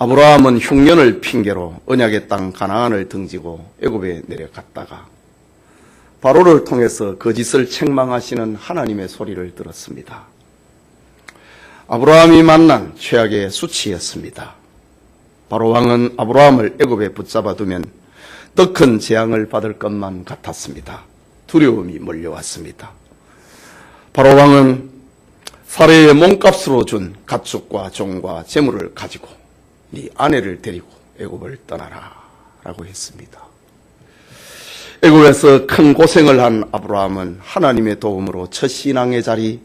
아브라함은 흉년을 핑계로 언약의 땅 가나안을 등지고 애굽에 내려갔다가 바로를 통해서 거짓을 책망하시는 하나님의 소리를 들었습니다. 아브라함이 만난 최악의 수치였습니다. 바로 왕은 아브라함을 애굽에 붙잡아 두면 더 큰 재앙을 받을 것만 같았습니다. 두려움이 몰려왔습니다. 바로 왕은 사례의 몸값으로 준 가축과 종과 재물을 가지고 네 아내를 데리고 애굽을 떠나라 라고 했습니다. 애굽에서 큰 고생을 한 아브라함은 하나님의 도움으로 첫 신앙의 자리,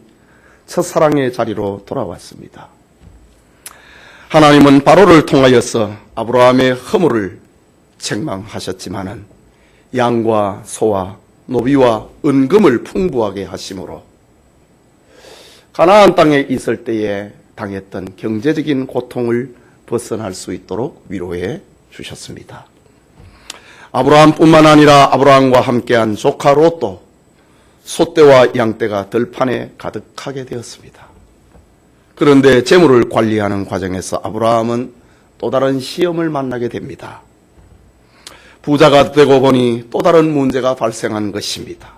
첫 사랑의 자리로 돌아왔습니다. 하나님은 바로를 통하여서 아브라함의 허물을 책망하셨지만은 양과 소와 노비와 은금을 풍부하게 하심으로 가나안 땅에 있을 때에 당했던 경제적인 고통을 벗어날 수 있도록 위로해 주셨습니다. 아브라함뿐만 아니라 아브라함과 함께한 조카 롯도 소떼와 양떼가 들판에 가득하게 되었습니다. 그런데 재물을 관리하는 과정에서 아브라함은 또 다른 시험을 만나게 됩니다. 부자가 되고 보니 또 다른 문제가 발생한 것입니다.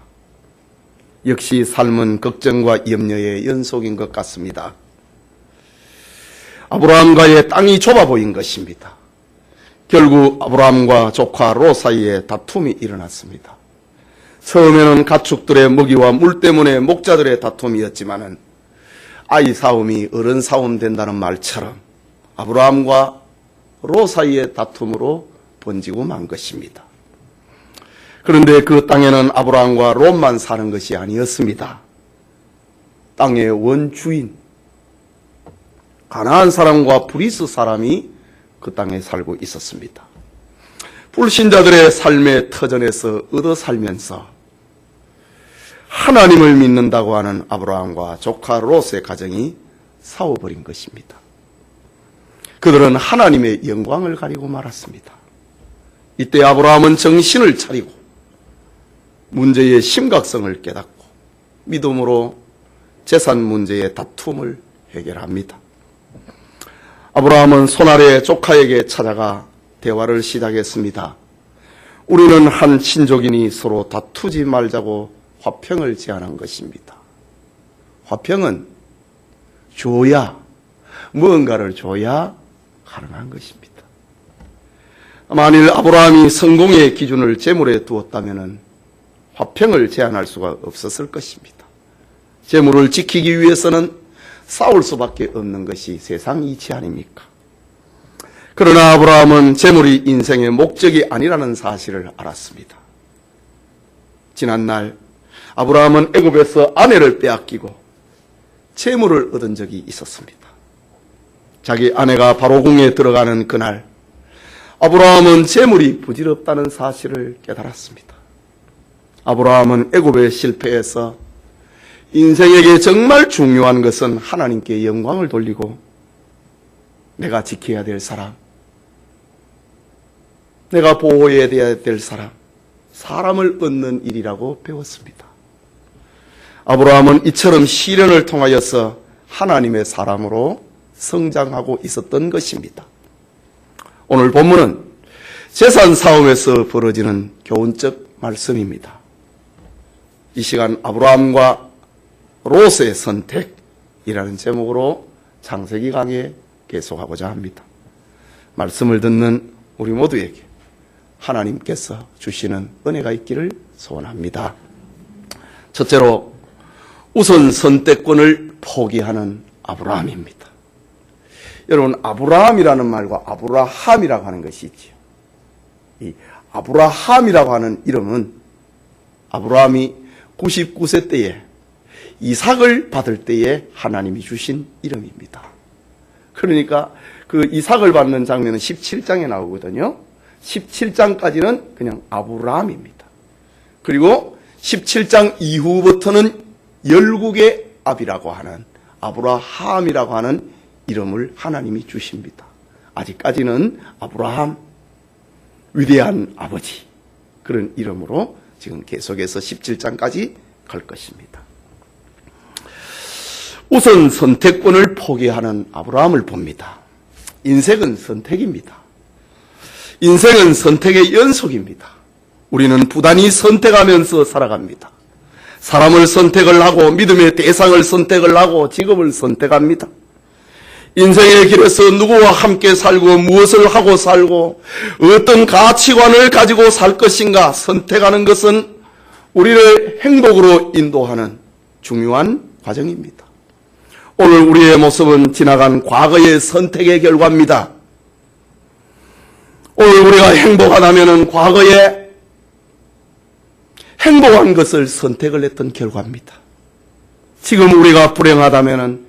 역시 삶은 걱정과 염려의 연속인 것 같습니다. 아브라함과의 땅이 좁아 보인 것입니다. 결국 아브라함과 조카 롯 사이에 다툼이 일어났습니다. 처음에는 가축들의 먹이와 물 때문에 목자들의 다툼이었지만은 아이 싸움이 어른 싸움 된다는 말처럼 아브라함과 롯 사이의 다툼으로 번지고 만 것입니다. 그런데 그 땅에는 아브라함과 롯만 사는 것이 아니었습니다. 땅의 원주인 가나안 사람과 브리스 사람이 그 땅에 살고 있었습니다. 불신자들의 삶의 터전에서 얻어 살면서 하나님을 믿는다고 하는 아브라함과 조카 롯의 가정이 싸워버린 것입니다. 그들은 하나님의 영광을 가리고 말았습니다. 이때 아브라함은 정신을 차리고 문제의 심각성을 깨닫고 믿음으로 재산 문제의 다툼을 해결합니다. 아브라함은 손아래 조카에게 찾아가 대화를 시작했습니다. 우리는 한 친족이니 서로 다투지 말자고 화평을 제안한 것입니다. 화평은 줘야, 무언가를 줘야 가능한 것입니다. 만일 아브라함이 성공의 기준을 재물에 두었다면 화평을 제안할 수가 없었을 것입니다. 재물을 지키기 위해서는 싸울 수밖에 없는 것이 세상 이치 아닙니까? 그러나 아브라함은 재물이 인생의 목적이 아니라는 사실을 알았습니다. 지난날 아브라함은 애굽에서 아내를 빼앗기고 재물을 얻은 적이 있었습니다. 자기 아내가 바로궁에 들어가는 그날 아브라함은 재물이 부질없다는 사실을 깨달았습니다. 아브라함은 애굽에 실패해서 인생에게 정말 중요한 것은 하나님께 영광을 돌리고 내가 지켜야 될 사람, 내가 보호해야 될 사람, 사람을 얻는 일이라고 배웠습니다. 아브라함은 이처럼 시련을 통하여서 하나님의 사람으로 성장하고 있었던 것입니다. 오늘 본문은 재산 싸움에서 벌어지는 교훈적 말씀입니다. 이 시간 아브라함과 롯의 선택이라는 제목으로 창세기 강의에 계속하고자 합니다. 말씀을 듣는 우리 모두에게 하나님께서 주시는 은혜가 있기를 소원합니다. 첫째로 우선 선택권을 포기하는 아브라함입니다. 여러분, 아브라함이라는 말과 아브라함이라고 하는 것이 있지요. 이 아브라함이라고 하는 이름은 아브라함이 99세 때에 이삭을 받을 때에 하나님이 주신 이름입니다. 그러니까 그 이삭을 받는 장면은 17장에 나오거든요. 17장까지는 그냥 아브라함입니다. 그리고 17장 이후부터는 열국의 아비라고 하는 아브라함이라고 하는 이름을 하나님이 주십니다. 아직까지는 아브라함, 위대한 아버지, 그런 이름으로 지금 계속해서 17장까지 갈 것입니다. 우선 선택권을 포기하는 아브라함을 봅니다. 인생은 선택입니다. 인생은 선택의 연속입니다. 우리는 부단히 선택하면서 살아갑니다. 사람을 선택을 하고 믿음의 대상을 선택을 하고 직업을 선택합니다. 인생의 길에서 누구와 함께 살고 무엇을 하고 살고 어떤 가치관을 가지고 살 것인가 선택하는 것은 우리를 행복으로 인도하는 중요한 과정입니다. 오늘 우리의 모습은 지나간 과거의 선택의 결과입니다. 오늘 우리가 행복하다면 과거에 행복한 것을 선택을 했던 결과입니다. 지금 우리가 불행하다면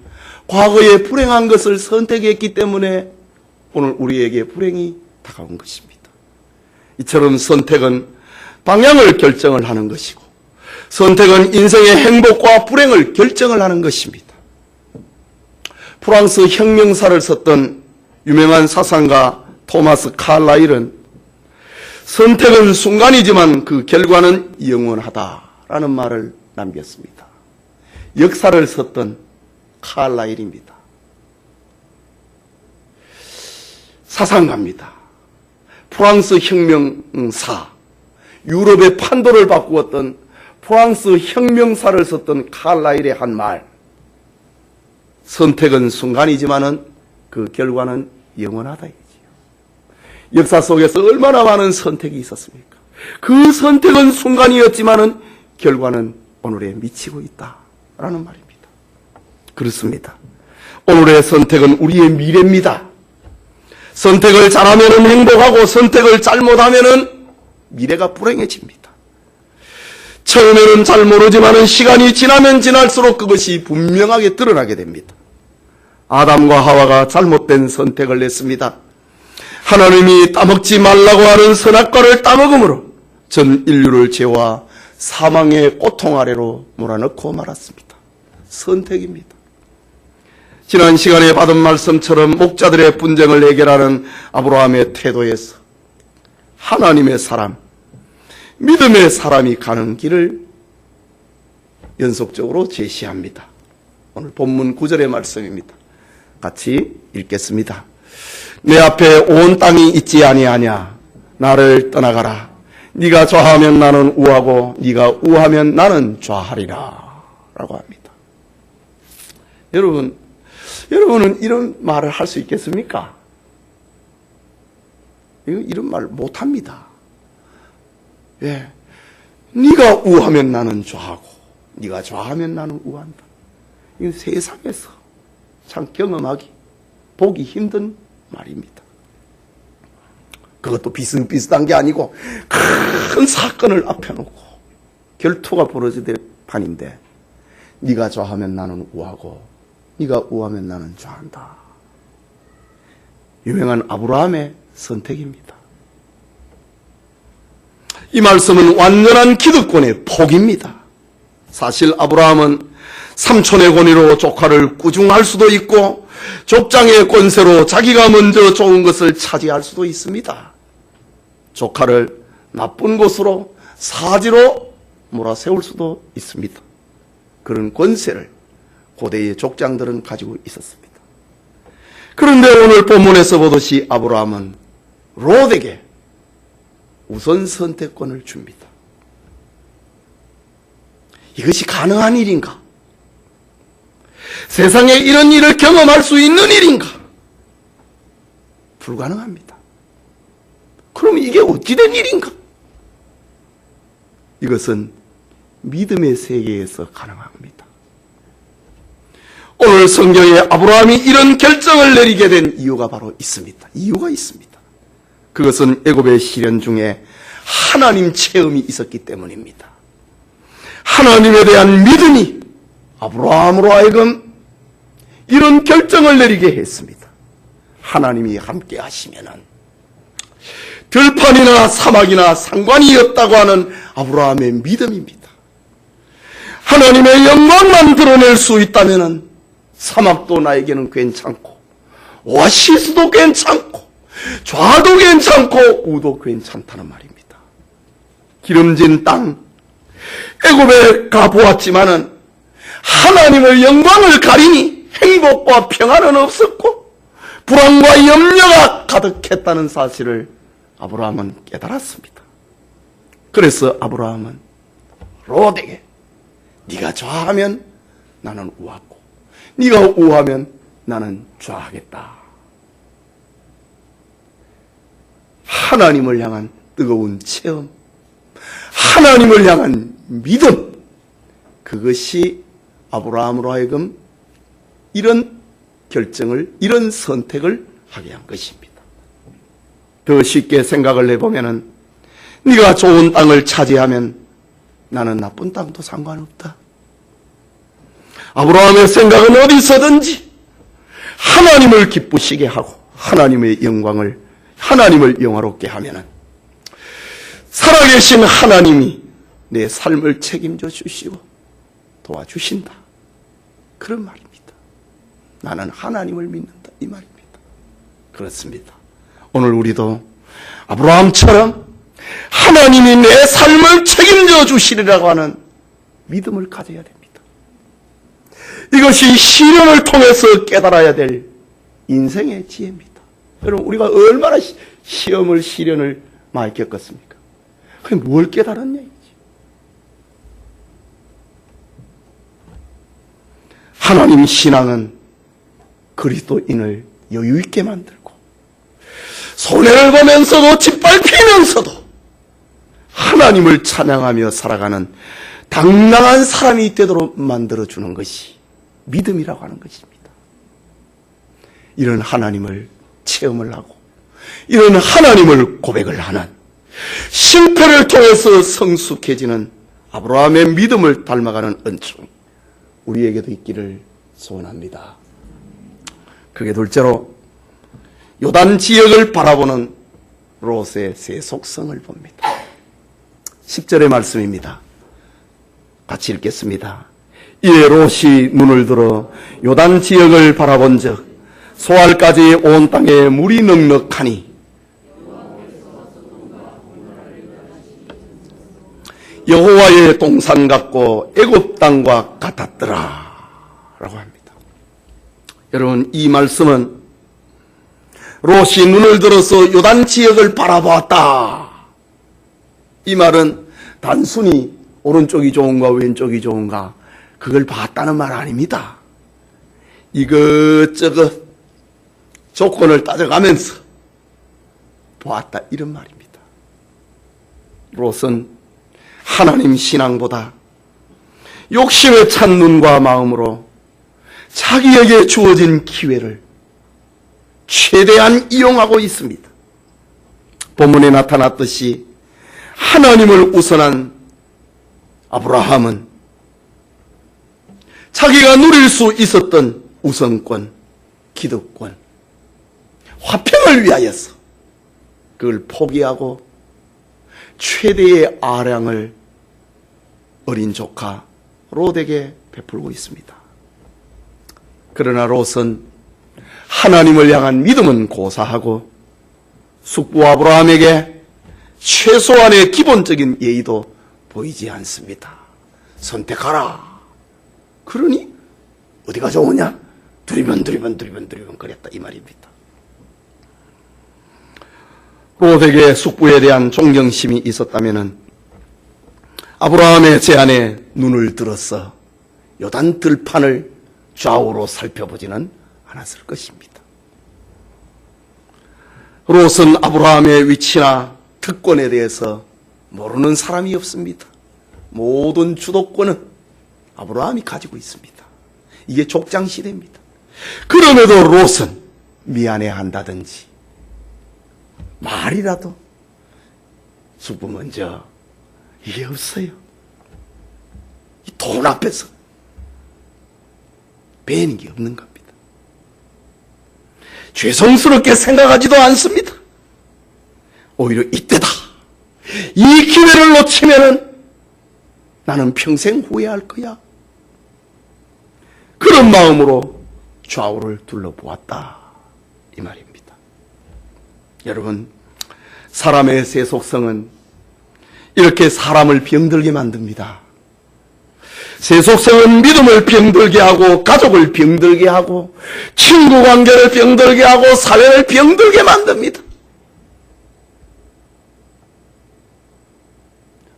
과거에 불행한 것을 선택했기 때문에 오늘 우리에게 불행이 다가온 것입니다. 이처럼 선택은 방향을 결정을 하는 것이고 선택은 인생의 행복과 불행을 결정을 하는 것입니다. 프랑스 혁명사를 썼던 유명한 사상가 토마스 칼라일은 선택은 순간이지만 그 결과는 영원하다라는 말을 남겼습니다. 역사를 썼던 칼라일입니다. 사상가입니다. 프랑스 혁명사, 유럽의 판도를 바꾸었던 프랑스 혁명사를 썼던 칼라일의 한 말, 선택은 순간이지만은 그 결과는 영원하다 이지요. 역사 속에서 얼마나 많은 선택이 있었습니까? 그 선택은 순간이었지만은 결과는 오늘에 미치고 있다라는 말입니다. 그렇습니다. 오늘의 선택은 우리의 미래입니다. 선택을 잘하면은 행복하고 선택을 잘못하면은 미래가 불행해집니다. 처음에는 잘 모르지만은 시간이 지나면 지날수록 그것이 분명하게 드러나게 됩니다. 아담과 하와가 잘못된 선택을 했습니다. 하나님이 따먹지 말라고 하는 선악과를 따먹음으로 전 인류를 죄와 사망의 고통 아래로 몰아넣고 말았습니다. 선택입니다. 지난 시간에 받은 말씀처럼 목자들의 분쟁을 해결하는 아브라함의 태도에서 하나님의 사람, 믿음의 사람이 가는 길을 연속적으로 제시합니다. 오늘 본문 9절의 말씀입니다. 같이 읽겠습니다. 내 앞에 온 땅이 있지 아니하냐. 나를 떠나가라. 네가 좌하면 나는 우하고 네가 우하면 나는 좌하리라 라고 합니다. 여러분은 이런 말을 할 수 있겠습니까? 이런 말 못합니다. 예, 네가 우하면 나는 좌하고 네가 좌하면 나는 우한다. 이건 세상에서 참 경험하기, 보기 힘든 말입니다. 그것도 비슷비슷한 게 아니고 큰 사건을 앞에 놓고 결투가 벌어지될 판인데 네가 좌하면 나는 우하고 네가 우하면 나는 좌한다. 유명한 아브라함의 선택입니다. 이 말씀은 완전한 기득권의 폭입니다. 사실 아브라함은 삼촌의 권위로 조카를 꾸중할 수도 있고 족장의 권세로 자기가 먼저 좋은 것을 차지할 수도 있습니다. 조카를 나쁜 곳으로 사지로 몰아세울 수도 있습니다. 그런 권세를 고대의 족장들은 가지고 있었습니다. 그런데 오늘 본문에서 보듯이 아브라함은 롯에게 우선 선택권을 줍니다. 이것이 가능한 일인가? 세상에 이런 일을 경험할 수 있는 일인가? 불가능합니다. 그럼 이게 어찌된 일인가? 이것은 믿음의 세계에서 가능합니다. 오늘 성경에 아브라함이 이런 결정을 내리게 된 이유가 바로 있습니다. 이유가 있습니다. 그것은 애굽의 시련 중에 하나님 체험이 있었기 때문입니다. 하나님에 대한 믿음이 아브라함으로 하여금 이런 결정을 내리게 했습니다. 하나님이 함께 하시면은 들판이나 사막이나 상관이 없다고 하는 아브라함의 믿음입니다. 하나님의 영광만 드러낼 수 있다면은 사막도 나에게는 괜찮고 오아시스도 괜찮고 좌도 괜찮고 우도 괜찮다는 말입니다. 기름진 땅 애굽에 가보았지만은 하나님의 영광을 가리니 행복과 평안은 없었고 불안과 염려가 가득했다는 사실을 아브라함은 깨달았습니다. 그래서 아브라함은 롯에게 네가 좌하면 나는 우하고 네가 우하면 나는 좌하겠다. 하나님을 향한 뜨거운 체험, 하나님을 향한 믿음, 그것이 아브라함으로 하여금 이런 결정을, 이런 선택을 하게 한 것입니다. 더 쉽게 생각을 해보면은 네가 좋은 땅을 차지하면 나는 나쁜 땅도 상관없다. 아브라함의 생각은 어디서든지 하나님을 기쁘시게 하고 하나님의 영광을, 하나님을 영화롭게 하면은 살아계신 하나님이 내 삶을 책임져 주시고 도와주신다. 그런 말입니다. 나는 하나님을 믿는다. 이 말입니다. 그렇습니다. 오늘 우리도 아브라함처럼 하나님이 내 삶을 책임져 주시리라고 하는 믿음을 가져야 됩니다. 이것이 시련을 통해서 깨달아야 될 인생의 지혜입니다. 여러분, 우리가 얼마나 시험을, 시련을 많이 겪었습니까? 그게 뭘 깨달았냐 이지. 하나님 신앙은 그리스도인을 여유 있게 만들고 손해를 보면서도 짓밟히면서도 하나님을 찬양하며 살아가는 당당한 사람이 되도록 만들어주는 것이 믿음이라고 하는 것입니다. 이런 하나님을 체험을 하고 이런 하나님을 고백을 하는 실패를 통해서 성숙해지는 아브라함의 믿음을 닮아가는 은총이 우리에게도 있기를 소원합니다. 그게 둘째로 요단 지역을 바라보는 롯의 새 속성을 봅니다. 10절의 말씀입니다. 같이 읽겠습니다. 이에 롯이 눈을 들어 요단 지역을 바라본 적 소알까지 온 땅에 물이 넉넉하니 여호와의 동산 같고 애굽 땅과 같았더라 라고 합니다. 여러분, 이 말씀은 롯이 눈을 들어서 요단 지역을 바라보았다. 이 말은 단순히 오른쪽이 좋은가 왼쪽이 좋은가 그걸 봤다는 말 아닙니다. 이것저것 조건을 따져가면서 보았다, 이런 말입니다. 롯은 하나님 신앙보다 욕심에 찬 눈과 마음으로 자기에게 주어진 기회를 최대한 이용하고 있습니다. 본문에 나타났듯이 하나님을 우선한 아브라함은 자기가 누릴 수 있었던 우선권, 기득권, 화평을 위하여서 그걸 포기하고 최대의 아량을 어린 조카 롯에게 베풀고 있습니다. 그러나 롯은 하나님을 향한 믿음은 고사하고 숙부 아브라함에게 최소한의 기본적인 예의도 보이지 않습니다. 선택하라. 그러니 어디가 좋으냐? 두리번 거렸다, 이 말입니다. 롯에게 숙부에 대한 존경심이 있었다면 아브라함의 제안에 눈을 들어서 요단 들판을 좌우로 살펴보지는 않았을 것입니다. 롯은 아브라함의 위치나 특권에 대해서 모르는 사람이 없습니다. 모든 주도권은 아브라함이 가지고 있습니다. 이게 족장시대입니다. 그럼에도 롯은 미안해한다든지 말이라도 숙부 먼저 이게 없어요. 이 돈 앞에서 배는 게 없는 겁니다. 죄송스럽게 생각하지도 않습니다. 오히려 이때다. 이 기회를 놓치면은 나는 평생 후회할 거야. 그런 마음으로 좌우를 둘러보았다, 이 말입니다. 여러분, 사람의 새 속성은 이렇게 사람을 병들게 만듭니다. 세속성은 믿음을 병들게 하고 가족을 병들게 하고 친구 관계를 병들게 하고 사회를 병들게 만듭니다.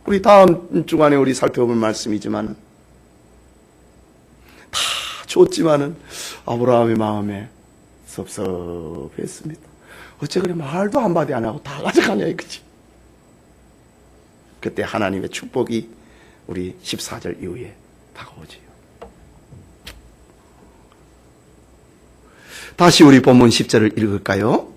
우리 다음 주간에 우리 살펴볼 말씀이지만 다 좋지만은 아브라함의 마음에 섭섭했습니다. 어째 그래 말도 한마디 안 하고 다 가져가냐 이거지. 그때 하나님의 축복이 우리 14절 이후에 다가오지요. 다시 우리 본문 10절을 읽을까요?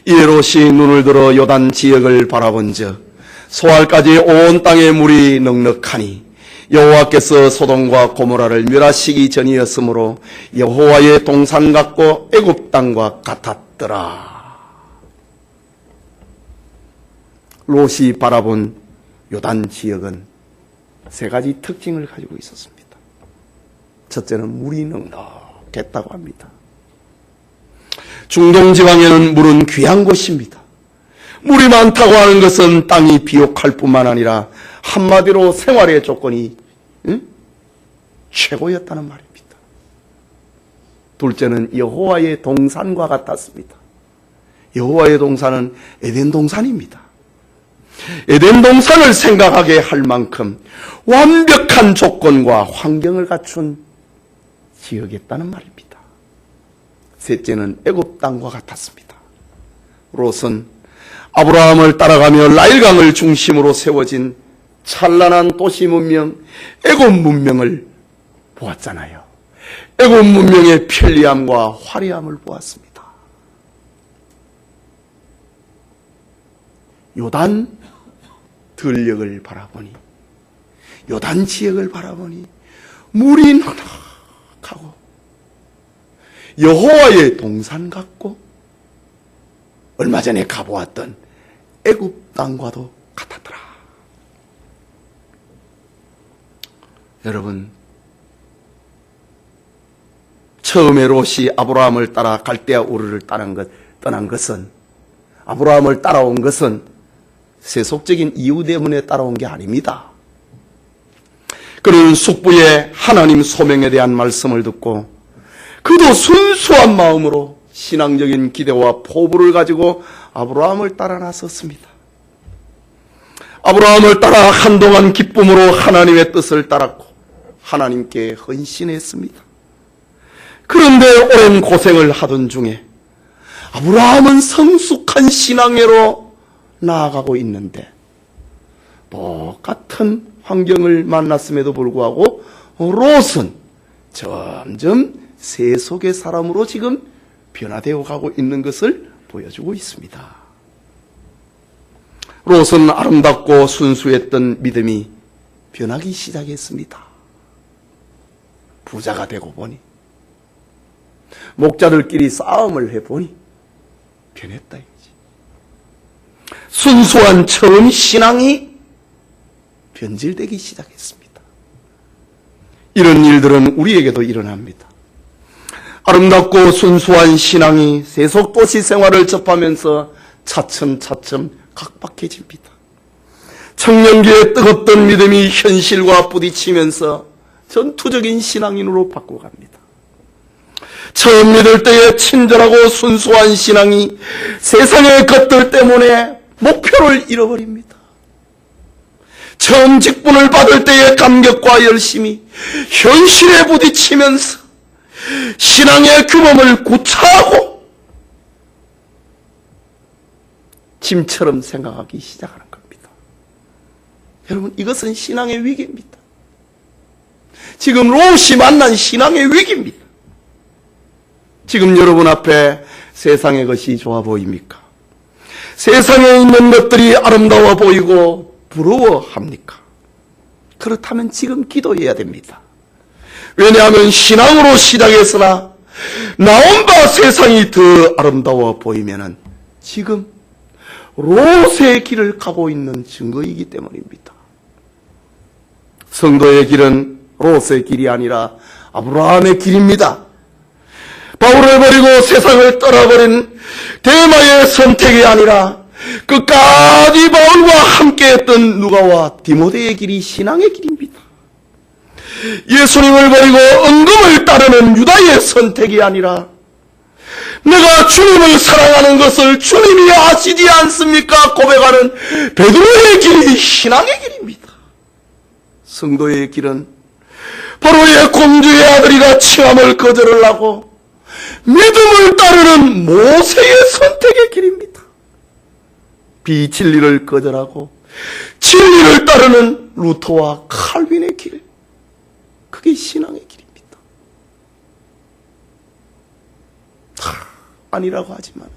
이에 롯이 눈을 들어 요단 지역을 바라본즉 소알까지 온 땅에 물이 넉넉하니 여호와께서 소돔과 고모라를 멸하시기 전이었으므로 여호와의 동산 같고 애굽 땅과 같았더라. 롯이 바라본 요단 지역은 세 가지 특징을 가지고 있었습니다. 첫째는 물이 넉넉했다고 합니다. 중동 지방에는 물은 귀한 곳입니다. 물이 많다고 하는 것은 땅이 비옥할 뿐만 아니라 한마디로 생활의 조건이 최고였다는 말입니다. 둘째는 여호와의 동산과 같았습니다. 여호와의 동산은 에덴 동산입니다. 에덴 동산을 생각하게 할 만큼 완벽한 조건과 환경을 갖춘 지역이었다는 말입니다. 셋째는 애굽 땅과 같았습니다. 롯은 아브라함을 따라가며 나일강을 중심으로 세워진 찬란한 도시 문명, 애굽 문명을 보았잖아요. 애굽 문명의 편리함과 화려함을 보았습니다. 요단 들녘을 바라보니, 요단 지역을 바라보니 물이 넉넉하고 여호와의 동산 같고 얼마 전에 가보았던 애굽 땅과도 같았더라. 여러분, 처음에 롯이 아브라함을 따라 갈대아 우르를 떠난 것은, 아브라함을 따라온 것은 세속적인 이유 때문에 따라온 게 아닙니다. 그는 숙부의 하나님 소명에 대한 말씀을 듣고 그도 순수한 마음으로 신앙적인 기대와 포부를 가지고 아브라함을 따라 나섰습니다. 아브라함을 따라 한동안 기쁨으로 하나님의 뜻을 따랐고 하나님께 헌신했습니다. 그런데 오랜 고생을 하던 중에 아브라함은 성숙한 신앙회로 나아가고 있는데 똑같은 환경을 만났음에도 불구하고 롯은 점점 세속의 사람으로 지금 변화되어 가고 있는 것을 보여주고 있습니다. 롯은 아름답고 순수했던 믿음이 변하기 시작했습니다. 부자가 되고 보니, 목자들끼리 싸움을 해보니 변했다 이거지. 순수한 처음 신앙이 변질되기 시작했습니다. 이런 일들은 우리에게도 일어납니다. 아름답고 순수한 신앙이 세속 도시 생활을 접하면서 차츰차츰 각박해집니다. 청년기에 뜨겁던 믿음이 현실과 부딪히면서 전투적인 신앙인으로 바꿔갑니다. 처음 믿을 때의 친절하고 순수한 신앙이 세상의 것들 때문에 목표를 잃어버립니다. 처음 직분을 받을 때의 감격과 열심이 현실에 부딪히면서 신앙의 규범을 구차하고 짐처럼 생각하기 시작하는 겁니다. 여러분, 이것은 신앙의 위기입니다. 지금 롯이 만난 신앙의 위기입니다. 지금 여러분 앞에 세상의 것이 좋아 보입니까? 세상에 있는 것들이 아름다워 보이고 부러워합니까? 그렇다면 지금 기도해야 됩니다. 왜냐하면 신앙으로 시작했으나 나온 바 세상이 더 아름다워 보이면은 지금 롯의 길을 가고 있는 증거이기 때문입니다. 성도의 길은 롯의 길이 아니라 아브라함의 길입니다. 바울을 버리고 세상을 떠나버린 데마의 선택이 아니라 끝까지 바울과 함께했던 누가와 디모데의 길이 신앙의 길입니다. 예수님을 버리고 은금을 따르는 유다의 선택이 아니라 내가 주님을 사랑하는 것을 주님이 아시지 않습니까? 고백하는 베드로의 길이 신앙의 길입니다. 성도의 길은 바로의 공주의 아들이가 취함을 거절을 하고 믿음을 따르는 모세의 선택의 길입니다. 비진리를 거절하고 진리를 따르는 루터와 칼빈의 길, 그게 신앙의 길입니다. 아니라고 하지만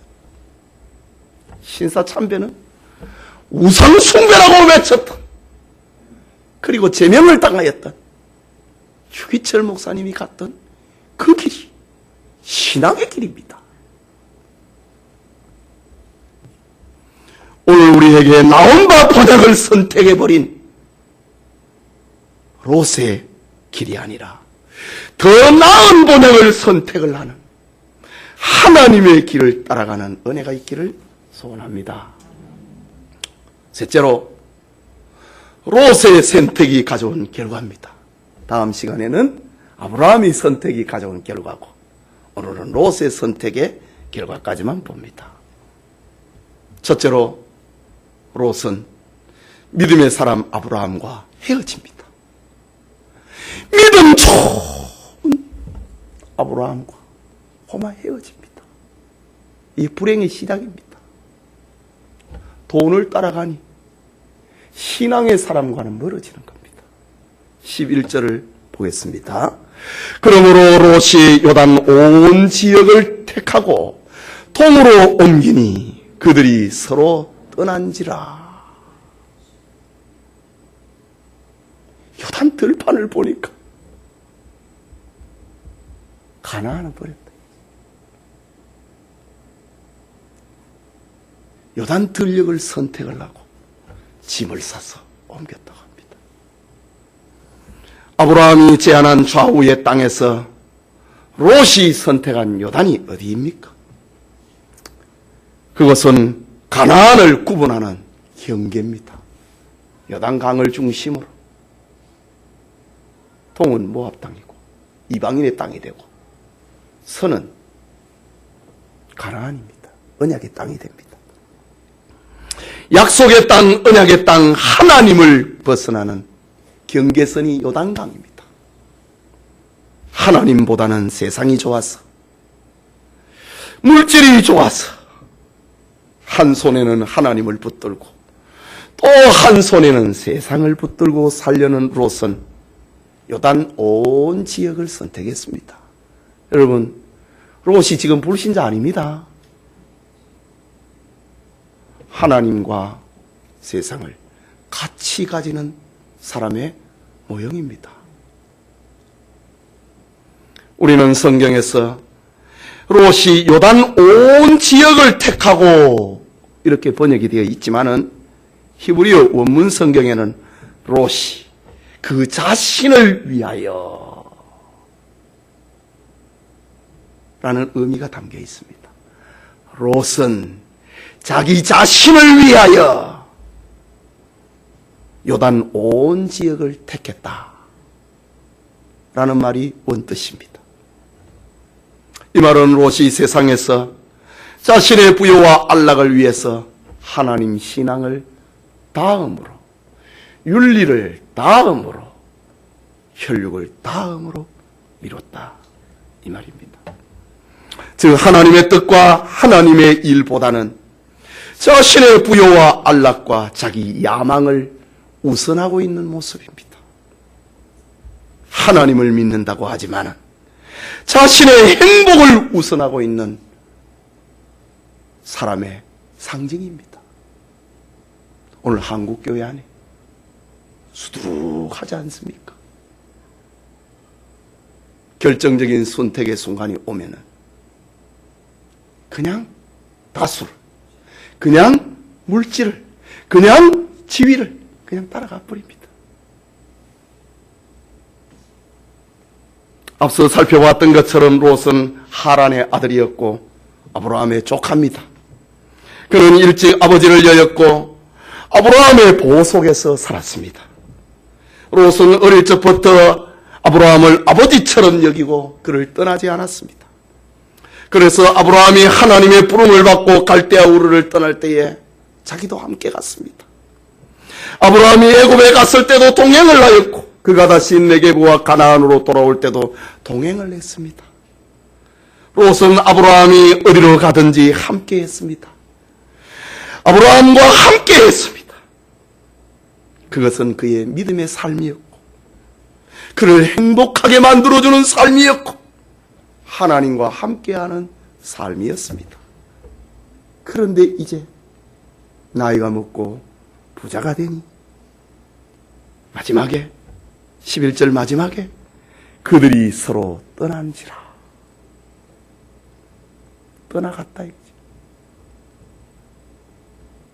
신사참배는 우상숭배라고 외쳤던, 그리고 제명을 당하였던 유기철 목사님이 갔던 그 길이 신앙의 길입니다. 오늘 우리에게 나온 바 번역을 선택해버린 롯의 길이 아니라 더 나은 번역을 선택을 하는 하나님의 길을 따라가는 은혜가 있기를 소원합니다. 셋째로, 롯의 선택이 가져온 결과입니다. 다음 시간에는 아브라함의 선택이 가져온 결과고, 오늘은 롯의 선택의 결과까지만 봅니다. 첫째로, 롯은 믿음의 사람 아브라함과 헤어집니다. 믿음 좋은 아브라함과 고마 헤어집니다. 이 불행의 시작입니다. 돈을 따라가니 신앙의 사람과는 멀어지는 겁니다. 11절을 보겠습니다. 그러므로 롯이 요단 온 지역을 택하고 동으로 옮기니 그들이 서로 떠난지라. 요단 들판을 보니까 가나안을 버렸다. 요단 들녘을 선택을 하고 짐을 싸서 옮겼다고 합니다. 아브라함이 제안한 좌우의 땅에서 롯이 선택한 요단이 어디입니까? 그것은 가나안을 구분하는 경계입니다. 요단강을 중심으로 동은 모압 땅이고 이방인의 땅이 되고 서는 가나안입니다. 언약의 땅이 됩니다. 약속의 땅, 언약의 땅, 하나님을 벗어나는 경계선이 요단강입니다. 하나님보다는 세상이 좋아서, 물질이 좋아서 한 손에는 하나님을 붙들고 또 한 손에는 세상을 붙들고 살려는 롯은 요단 온 지역을 선택했습니다. 여러분, 롯이 지금 불신자 아닙니다. 하나님과 세상을 같이 가지는 사람의 모형입니다. 우리는 성경에서 롯이 요단 온 지역을 택하고 이렇게 번역이 되어 있지만은 히브리어 원문 성경에는 롯이 그 자신을 위하여 라는 의미가 담겨 있습니다. 롯은 자기 자신을 위하여 요단 온 지역을 택했다 라는 말이 원뜻입니다. 이 말은 롯이 세상에서 자신의 부여와 안락을 위해서 하나님 신앙을 다음으로, 윤리를 다음으로, 혈육을 다음으로 미뤘다 이 말입니다. 즉 하나님의 뜻과 하나님의 일보다는 자신의 부여와 안락과 자기 야망을 우선하고 있는 모습입니다. 하나님을 믿는다고 하지만 자신의 행복을 우선하고 있는 사람의 상징입니다. 오늘 한국교회 안에 수두룩하지 않습니까? 결정적인 선택의 순간이 오면은 그냥 다수를, 그냥 물질을, 그냥 지위를 그냥 따라가 버립니다. 앞서 살펴봤던 것처럼 롯은 하란의 아들이었고 아브라함의 조카입니다. 그는 일찍 아버지를 여였고 아브라함의 보호 속에서 살았습니다. 롯은 어릴 적부터 아브라함을 아버지처럼 여기고 그를 떠나지 않았습니다. 그래서 아브라함이 하나님의 부름을 받고 갈대아 우르를 떠날 때에 자기도 함께 갔습니다. 아브라함이 애굽에 갔을 때도 동행을 하였고 그가 다시 네게부와 가나안으로 돌아올 때도 동행을 했습니다. 롯은 아브라함이 어디로 가든지 함께 했습니다. 아브라함과 함께 했습니다. 그것은 그의 믿음의 삶이었고 그를 행복하게 만들어주는 삶이었고 하나님과 함께하는 삶이었습니다. 그런데 이제 나이가 먹고 부자가 되니 마지막에 11절 마지막에 그들이 서로 떠난지라. 떠나갔다 이거지.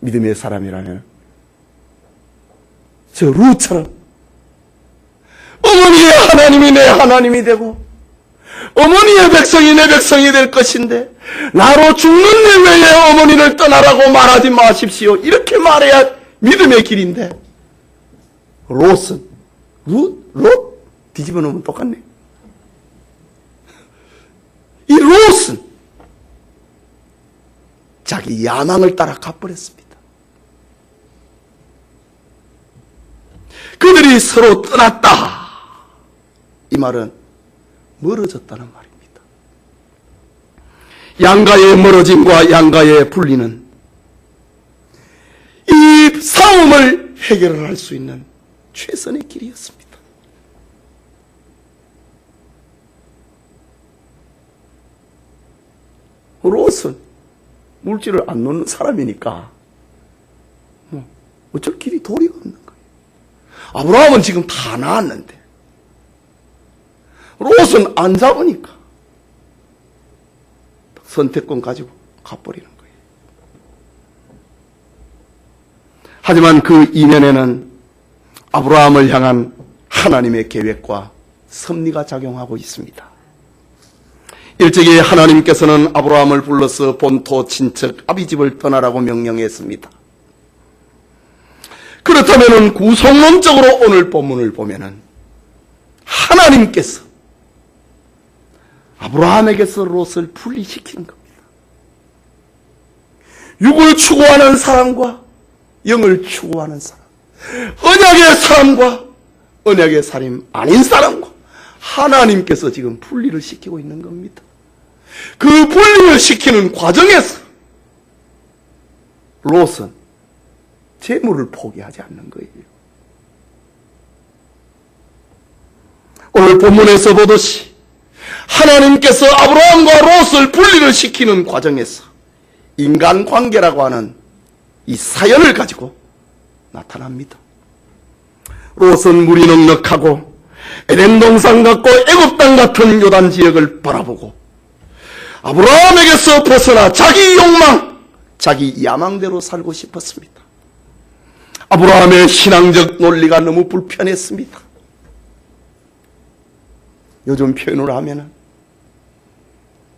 믿음의 사람이라면 저 룻처럼 어머니의 하나님이 내 하나님이 되고 어머니의 백성이 내 백성이 될 것인데 나로 죽는 내 외에 어머니를 떠나라고 말하지 마십시오. 이렇게 말해야 믿음의 길인데 롯은 롯 뒤집어 놓으면 똑같네. 이 롯은 자기 야망을 따라 가버렸습니다. 그들이 서로 떠났다. 이 말은 멀어졌다는 말입니다. 양가의 멀어짐과 양가의 분리는 이 싸움을 해결할 수 있는 최선의 길이었습니다. 롯은 물질을 안 놓는 사람이니까 어쩔 길이 도리가 없는 거예요. 아브라함은 지금 다 나았는데 롯은 안 잡으니까 선택권 가지고 가버리는 거예요. 하지만 그 이면에는 아브라함을 향한 하나님의 계획과 섭리가 작용하고 있습니다. 일찍이 하나님께서는 아브라함을 불러서 본토 친척 아비집을 떠나라고 명령했습니다. 그렇다면 구성론적으로 오늘 본문을 보면은 하나님께서 아브라함에게서 롯을 분리시키는 겁니다. 육을 추구하는 사람과 영을 추구하는 사람, 언약의 사람과 언약의 사람 아닌 사람과 하나님께서 지금 분리를 시키고 있는 겁니다. 그 분리를 시키는 과정에서 롯은 재물을 포기하지 않는 거예요. 오늘 본문에서 보듯이 하나님께서 아브라함과 롯을 분리를 시키는 과정에서 인간관계라고 하는 이 사연을 가지고 나타납니다. 롯은 물이 넉넉하고 에덴 동산 같고 애굽 땅 같은 요단 지역을 바라보고 아브라함에게서 벗어나 자기 욕망, 자기 야망대로 살고 싶었습니다. 아브라함의 신앙적 논리가 너무 불편했습니다. 요즘 표현으로 하면은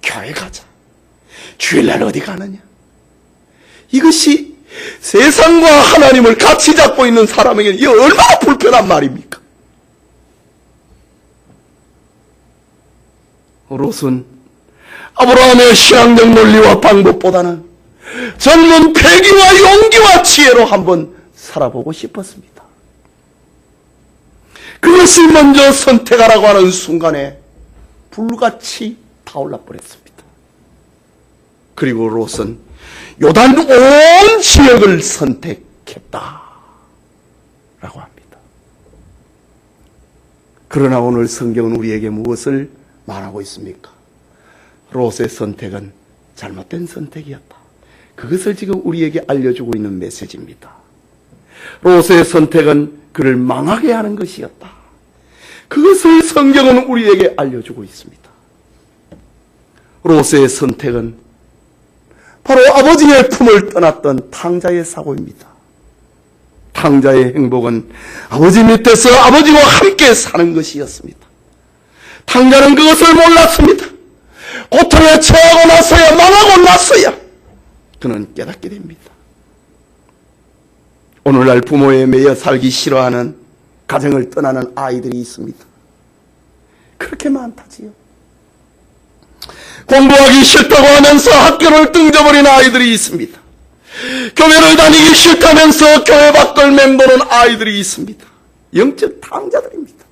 교회 가자, 주일날 어디 가느냐, 이것이 세상과 하나님을 같이 잡고 있는 사람에게는 이게 얼마나 불편한 말입니까? 롯은 아브라함의 신앙적 논리와 방법보다는 젊은 패기와 용기와 지혜로 한번 살아보고 싶었습니다. 그것이 먼저 선택하라고 하는 순간에 불같이 타올라 버렸습니다. 그리고 롯은 요단 온 지역을 선택했다라고 합니다. 그러나 오늘 성경은 우리에게 무엇을 말하고 있습니까? 롯의 선택은 잘못된 선택이었다. 그것을 지금 우리에게 알려주고 있는 메시지입니다. 롯의 선택은 그를 망하게 하는 것이었다. 그것을 성경은 우리에게 알려주고 있습니다. 롯의 선택은 바로 아버지의 품을 떠났던 탕자의 사고입니다. 탕자의 행복은 아버지 밑에서 아버지와 함께 사는 것이었습니다. 탕자는 그것을 몰랐습니다. 고통에 처하고 나서야, 망하고 나서야 그는 깨닫게 됩니다. 오늘날 부모에 매여 살기 싫어하는 가정을 떠나는 아이들이 있습니다. 그렇게 많다지요. 공부하기 싫다고 하면서 학교를 등져버린 아이들이 있습니다. 교회를 다니기 싫다면서 교회 밖을 맴도는 아이들이 있습니다. 영적 탕자들입니다.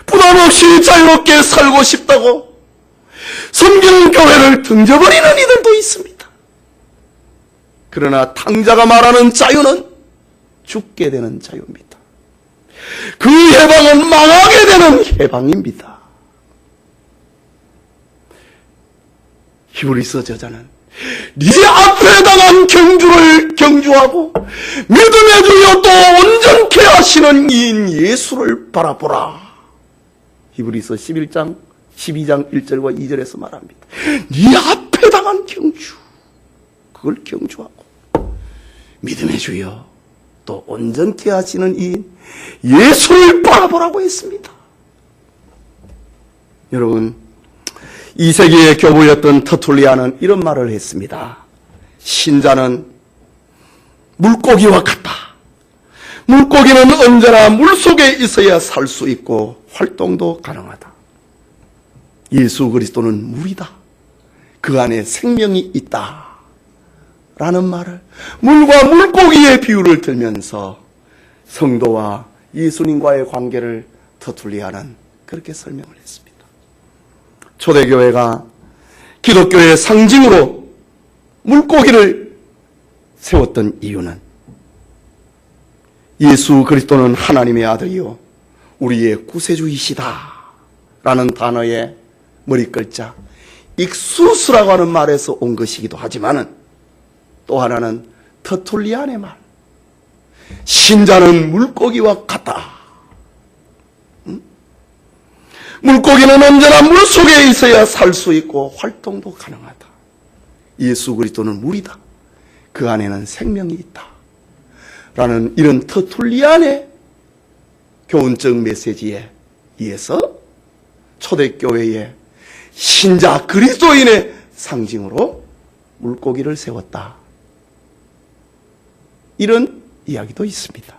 부담 없이 자유롭게 살고 싶다고 성경교회를 등져버리는 이들도 있습니다. 그러나 탕자가 말하는 자유는 죽게 되는 자유입니다. 그 해방은 망하게 되는 해방입니다. 히브리서 저자는 네 앞에 당한 경주를 경주하고 믿음의 주여 또 온전케 하시는 이인 예수를 바라보라. 히브리서 12장 1절과 2절에서 말합니다. 네 앞에 당한 경주, 그걸 경주하고 믿음의 주여 또 온전케 하시는 이인 예수를 바라보라고 했습니다. 여러분, 2세기의 교부였던 터툴리아는 이런 말을 했습니다. 신자는 물고기와 같다. 물고기는 언제나 물속에 있어야 살 수 있고 활동도 가능하다. 예수 그리스도는 물이다. 그 안에 생명이 있다. 라는 말을 물과 물고기의 비유를 들면서 성도와 예수님과의 관계를 터툴리아는 그렇게 설명을 했습니다. 초대교회가 기독교의 상징으로 물고기를 세웠던 이유는 예수 그리스도는 하나님의 아들이요 우리의 구세주이시다 라는 단어의 머리글자 익수스라고 하는 말에서 온 것이기도 하지만은 또 하나는 터툴리안의 말, 신자는 물고기와 같다. 물고기는 언제나 물속에 있어야 살 수 있고 활동도 가능하다. 예수 그리스도는 물이다. 그 안에는 생명이 있다. 라는 이런 터툴리안의 교훈적 메시지에 의해서 초대교회의 신자 그리스도인의 상징으로 물고기를 세웠다. 이런 이야기도 있습니다.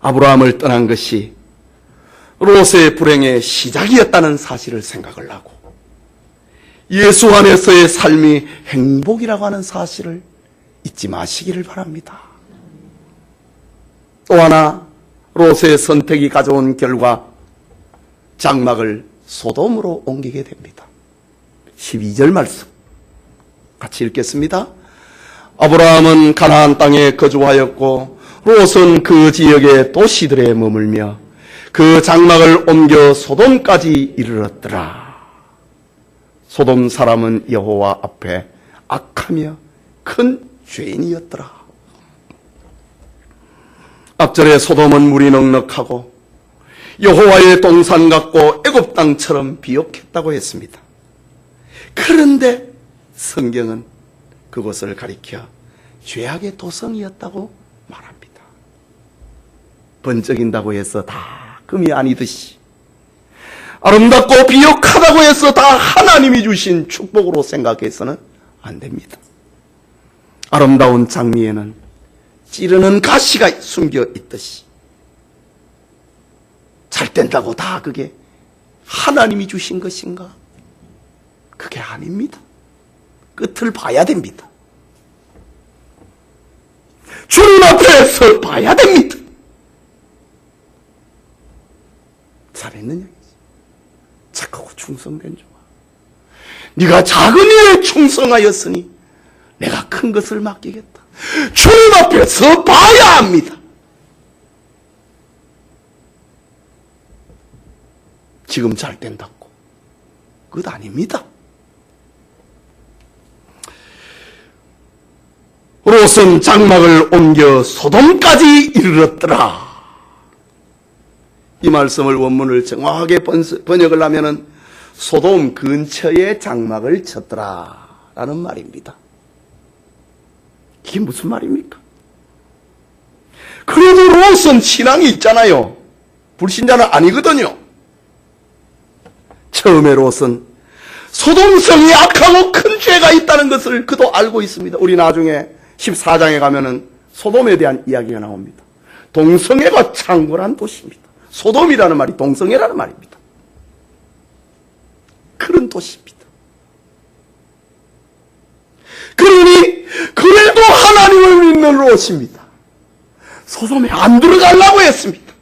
아브라함을 떠난 것이 롯의 불행의 시작이었다는 사실을 생각을 하고 예수 안에서의 삶이 행복이라고 하는 사실을 잊지 마시기를 바랍니다. 또 하나 롯의 선택이 가져온 결과 장막을 소돔으로 옮기게 됩니다. 12절 말씀 같이 읽겠습니다. 아브라함은 가나안 땅에 거주하였고 롯은 그 지역의 도시들에 머물며 그 장막을 옮겨 소돔까지 이르렀더라. 소돔 사람은 여호와 앞에 악하며 큰 죄인이었더라. 앞절에 소돔은 물이 넉넉하고 여호와의 동산 같고 애굽 땅처럼 비옥했다고 했습니다. 그런데 성경은 그것을 가리켜 죄악의 도성이었다고 말합니다. 번쩍인다고 해서 다 금이 아니듯이 아름답고 비옥하다고 해서 다 하나님이 주신 축복으로 생각해서는 안 됩니다. 아름다운 장미에는 찌르는 가시가 숨겨 있듯이 잘 된다고 다 그게 하나님이 주신 것인가? 그게 아닙니다. 끝을 봐야 됩니다. 주님 앞에 서 봐야 됩니다. 잘했느냐? 착하고 충성된 자와 네가 작은 일에 충성하였으니 내가 큰 것을 맡기겠다. 주님 앞에 서 봐야 합니다. 지금 잘 된다고 그것 아닙니다. 롯은 장막을 옮겨 소돔까지 이르렀더라. 이 말씀을 원문을 정확하게 번역을 하면은 소돔 근처에 장막을 쳤더라 라는 말입니다. 이게 무슨 말입니까? 그래도 롯은 신앙이 있잖아요. 불신자는 아니거든요. 처음에 롯은 소돔성이 악하고 큰 죄가 있다는 것을 그도 알고 있습니다. 우리 나중에 14장에 가면은 소돔에 대한 이야기가 나옵니다. 동성애가 창궐한 도시입니다. 소돔이라는 말이 동성애라는 말입니다. 그런 도시입니다. 그러니 그래도 하나님을 믿는 롯입니다. 소돔에 안 들어가려고 했습니다.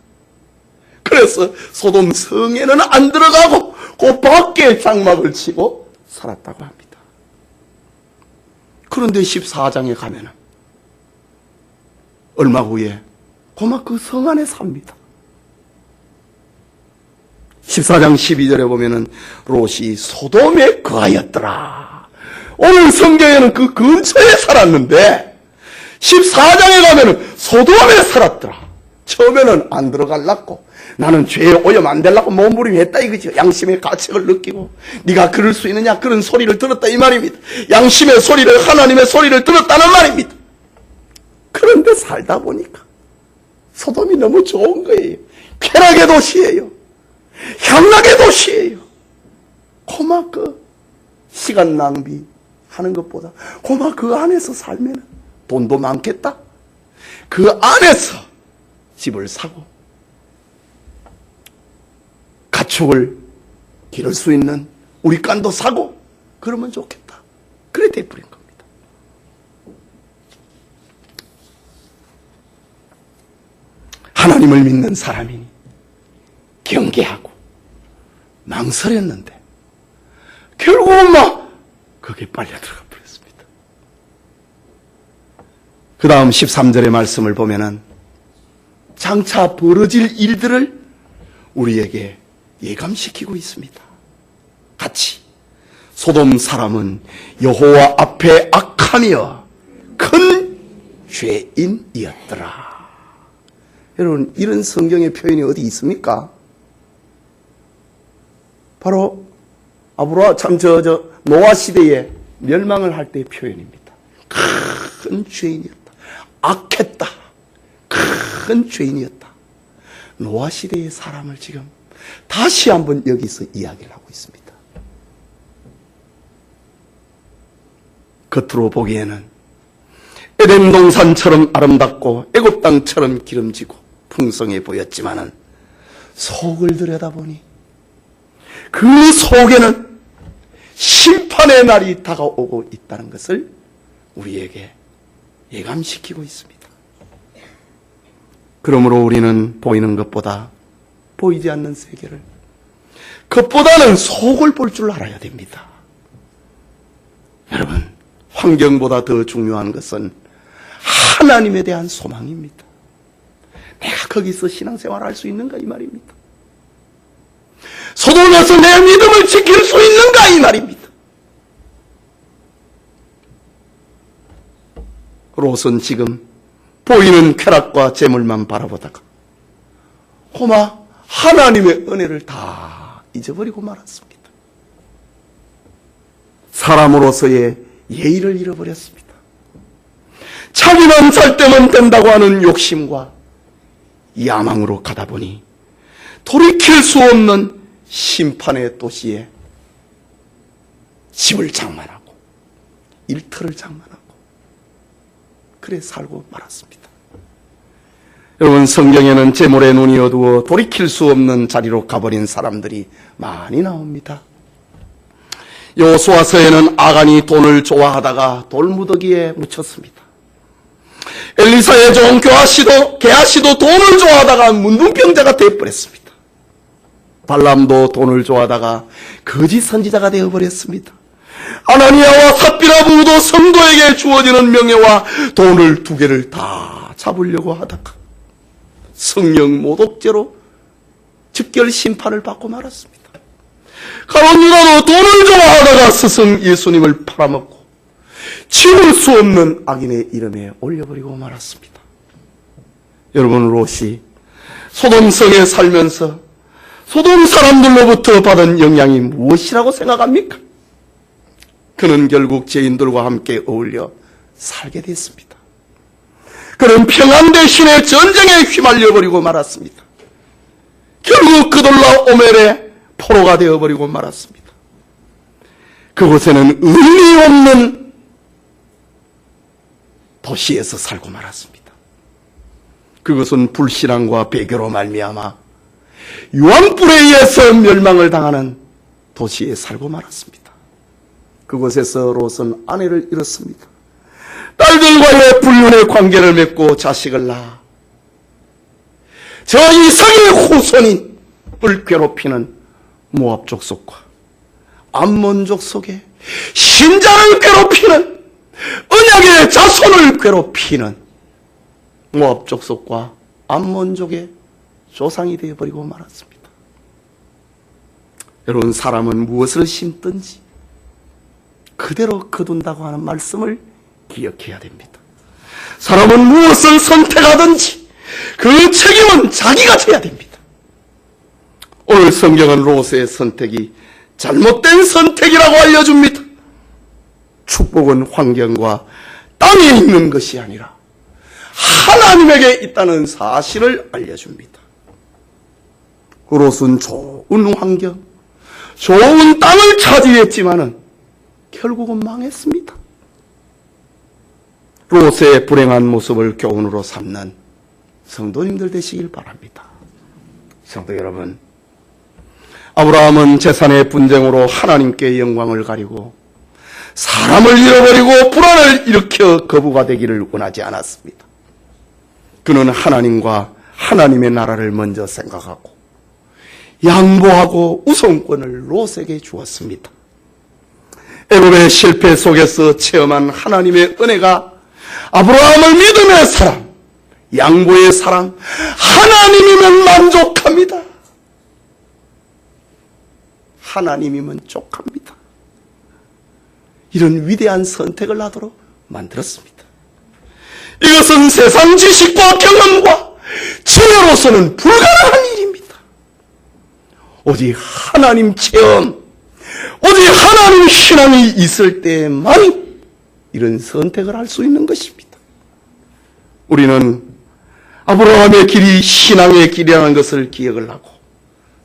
그래서 소돔 성에는 안 들어가고 그 밖에 장막을 치고 살았다고 합니다. 그런데 14장에 가면은 얼마 후에 고막 그 성 안에 삽니다. 14장 12절에 보면은 롯이 소돔에 거하였더라. 오늘 성경에는 그 근처에 살았는데 14장에 가면은 소돔에 살았더라. 처음에는 안 들어갈라고, 나는 죄에 오염 안 되려고 몸부림했다 이거죠. 양심의 가책을 느끼고 네가 그럴 수 있느냐, 그런 소리를 들었다 이 말입니다. 양심의 소리를, 하나님의 소리를 들었다는 말입니다. 그런데 살다 보니까 소돔이 너무 좋은 거예요. 쾌락의 도시예요. 향락의 도시예요. 고마 그 시간 낭비하는 것보다 고마 그 안에서 살면 돈도 많겠다. 그 안에서 집을 사고 가축을 기를 수 있는 우리간도 사고 그러면 좋겠다. 그래 돼버린 겁니다. 하나님을 믿는 사람이니 경계하고 망설였는데 결국은 막 거기에 빨려 들어가 버렸습니다. 그 다음 13절의 말씀을 보면은 장차 벌어질 일들을 우리에게 예감시키고 있습니다. 같이 소돔 사람은 여호와 앞에 악하며 큰 죄인이었더라. 여러분, 이런 성경의 표현이 어디 있습니까? 바로 노아 시대에 멸망을 할 때의 표현입니다. 큰 죄인이었다. 악했다. 큰 죄인이었다. 노아 시대의 사람을 지금 다시 한번 여기서 이야기를 하고 있습니다. 겉으로 보기에는 에덴 동산처럼 아름답고 애굽 땅처럼 기름지고 풍성해 보였지만은 속을 들여다보니 그 속에는 심판의 날이 다가오고 있다는 것을 우리에게 예감시키고 있습니다. 그러므로 우리는 보이는 것보다 보이지 않는 세계를, 그것보다는 속을 볼 줄 알아야 됩니다. 여러분, 환경보다 더 중요한 것은 하나님에 대한 소망입니다. 내가 거기서 신앙생활을 할 수 있는가 이 말입니다. 소돔에서 내 믿음을 지킬 수 있는가 이 말입니다. 롯은 지금 보이는 쾌락과 재물만 바라보다가 고마 하나님의 은혜를 다 잊어버리고 말았습니다. 사람으로서의 예의를 잃어버렸습니다. 자기만 살 때면 된다고 하는 욕심과 야망으로 가다 보니 돌이킬 수 없는 심판의 도시에 집을 장만하고 일터를 장만하고 그래 살고 말았습니다. 여러분, 성경에는 재물의 눈이 어두워 돌이킬 수 없는 자리로 가버린 사람들이 많이 나옵니다. 여호수아서에는 아간이 돈을 좋아하다가 돌무더기에 묻혔습니다. 엘리사의 종 게하시도 돈을 좋아하다가 문둥병자가 되어버렸습니다. 발람도 돈을 좋아하다가 거짓 선지자가 되어버렸습니다. 아나니아와 삽비라부도 성도에게 주어지는 명예와 돈을 두 개를 다 잡으려고 하다가 성령 모독죄로 즉결 심판을 받고 말았습니다. 가룟 유다도 돈을 좋아하다가 스승 예수님을 팔아먹고 지울 수 없는 악인의 이름에 올려버리고 말았습니다. 여러분, 롯이 소돔성에 살면서 소돔 사람들로부터 받은 영향이 무엇이라고 생각합니까? 그는 결국 죄인들과 함께 어울려 살게 됐습니다. 그는 평안 대신에 전쟁에 휘말려버리고 말았습니다. 결국 그돌라 오멜의 포로가 되어버리고 말았습니다. 그곳에는 의미 없는 도시에서 살고 말았습니다. 그것은 불신앙과 배교로 말미암아 유황불에 의해서 멸망을 당하는 도시에 살고 말았습니다. 그곳에서 롯은 아내를 잃었습니다. 딸들과의 불륜의 관계를 맺고 자식을 낳아 저 이삭의 후손을 괴롭히는 모압 족속과 암몬 족속의 신자를 괴롭히는 언약의 자손을 괴롭히는 모압 족속과 암몬족의 조상이 되어버리고 말았습니다. 여러분, 사람은 무엇을 심든지 그대로 거둔다고 하는 말씀을 기억해야 됩니다. 사람은 무엇을 선택하든지 그 책임은 자기가 져야 됩니다. 오늘 성경은 롯의 선택이 잘못된 선택이라고 알려줍니다. 축복은 환경과 땅에 있는 것이 아니라 하나님에게 있다는 사실을 알려줍니다. 롯은 좋은 환경, 좋은 땅을 차지했지만은 결국은 망했습니다. 롯의 불행한 모습을 교훈으로 삼는 성도님들 되시길 바랍니다. 성도 여러분, 아브라함은 재산의 분쟁으로 하나님께 영광을 가리고 사람을 잃어버리고 불안을 일으켜 거부가 되기를 원하지 않았습니다. 그는 하나님과 하나님의 나라를 먼저 생각하고 양보하고 우선권을 롯에게 주었습니다. 애굽의 실패 속에서 체험한 하나님의 은혜가 아브라함을 믿음의 사랑, 양보의 사랑, 하나님이면 만족합니다. 하나님이면 족합니다. 이런 위대한 선택을 하도록 만들었습니다. 이것은 세상 지식과 경험과 지혜로서는 불가능한 일입니다. 오직 하나님 체험, 오직 하나님 신앙이 있을 때만 이런 선택을 할 수 있는 것입니다. 우리는 아브라함의 길이 신앙의 길이라는 것을 기억을 하고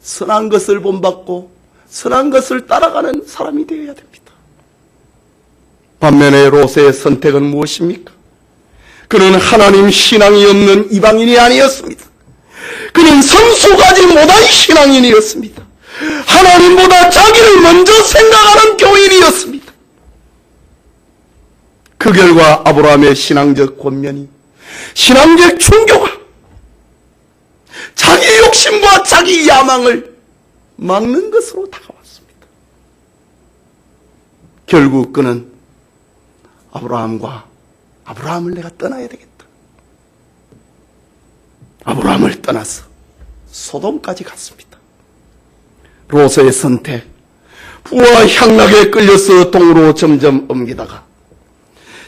선한 것을 본받고 선한 것을 따라가는 사람이 되어야 됩니다. 반면에 롯의 선택은 무엇입니까? 그는 하나님 신앙이 없는 이방인이 아니었습니다. 그는 성숙하지 못한 신앙인이었습니다. 하나님보다 자기를 먼저 생각하는 교인이었습니다. 그 결과 아브라함의 신앙적 권면이, 신앙적 충교가 자기 욕심과 자기 야망을 막는 것으로 다가왔습니다. 결국 그는 아브라함을 내가 떠나야 되겠다. 아브라함을 떠나서 소돔까지 갔습니다. 롯의 선택, 부와 향락에 끌려서 동으로 점점 옮기다가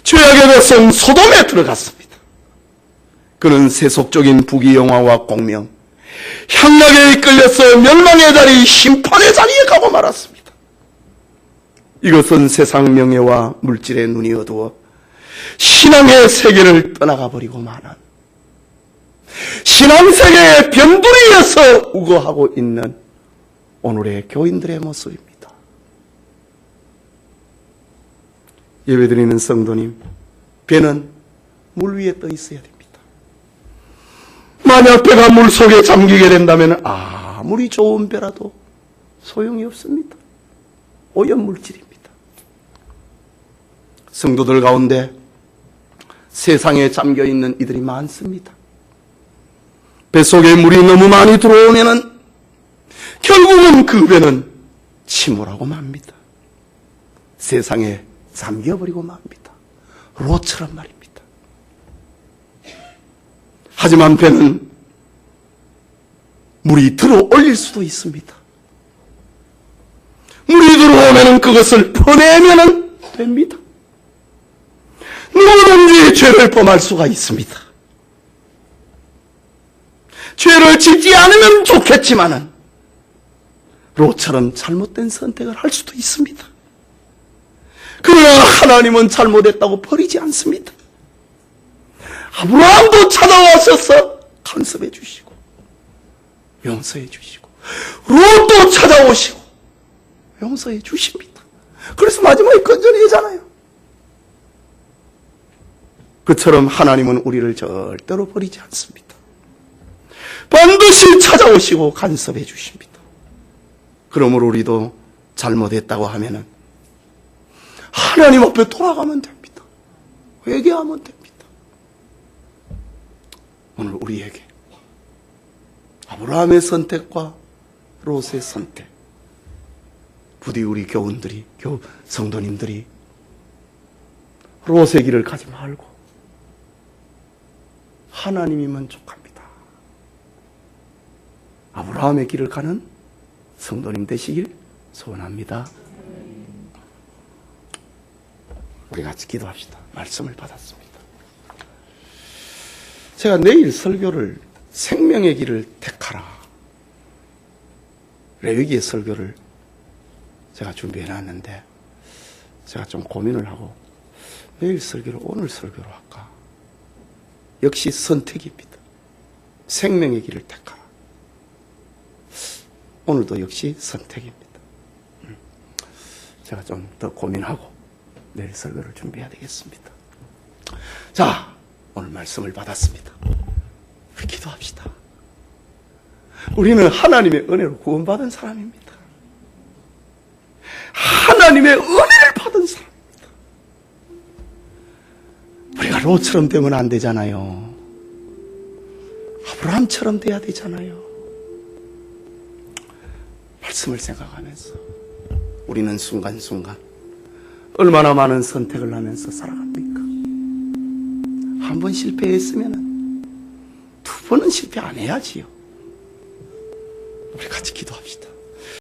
죄악의 백성 소돔에 들어갔습니다. 그는 세속적인 부귀영화와 공명, 향락에 이끌려서 멸망의 자리, 심판의 자리에 가고 말았습니다. 이것은 세상 명예와 물질의 눈이 어두워 신앙의 세계를 떠나가 버리고 마는, 신앙세계의 변두리에서 우거하고 있는 오늘의 교인들의 모습입니다. 예배드리는 성도님, 배는 물 위에 떠 있어야 됩니다. 만약 배가 물 속에 잠기게 된다면 아무리 좋은 배라도 소용이 없습니다. 오염물질입니다. 성도들 가운데 세상에 잠겨있는 이들이 많습니다. 뱃속에 물이 너무 많이 들어오면 결국은 그 배는 침몰하고 맙니다. 세상에 잠겨버리고 맙니다. 롯처럼 말입니다. 하지만 배는 물이 들어올릴 수도 있습니다. 물이 들어오면 그것을 퍼내면 됩니다. 누구든지 죄를 범할 수가 있습니다. 죄를 짓지 않으면 좋겠지만은 롯처럼 잘못된 선택을 할 수도 있습니다. 그러나 하나님은 잘못했다고 버리지 않습니다. 아브라함도 찾아와셔서 간섭해 주시고 용서해 주시고, 롯도 찾아오시고 용서해 주십니다. 그래서 마지막에 건져내잖아요. 그처럼 하나님은 우리를 절대로 버리지 않습니다. 반드시 찾아오시고 간섭해 주십니다. 그러므로 우리도 잘못했다고 하면은 하나님 앞에 돌아가면 됩니다. 회개하면 됩니다. 오늘 우리에게 아브라함의 선택과 롯의 선택, 부디 우리 교우들이, 성도님들이 롯의 길을 가지 말고 하나님이 만족합니다. 아브라함의 길을 가는 성도님 되시길 소원합니다. 우리 같이 기도합시다. 말씀을 받았습니다. 제가 내일 설교를 생명의 길을 택하라, 레위기의 설교를 제가 준비해놨는데 제가 좀 고민을 하고 내일 설교를 오늘 설교로 할까? 역시 선택입니다. 생명의 길을 택하라. 오늘도 역시 선택입니다. 제가 좀 더 고민하고 내일 설교를 준비해야 되겠습니다. 자, 오늘 말씀을 받았습니다. 우리 기도합시다. 우리는 하나님의 은혜로 구원받은 사람입니다. 하나님의 은혜를 받은 사람입니다. 우리가 롯처럼 되면 안 되잖아요. 아브라함처럼 돼야 되잖아요. 말씀을 생각하면서 우리는 순간순간 얼마나 많은 선택을 하면서 살아갑니까? 한 번 실패했으면 두 번은 실패 안 해야지요. 우리 같이 기도합시다.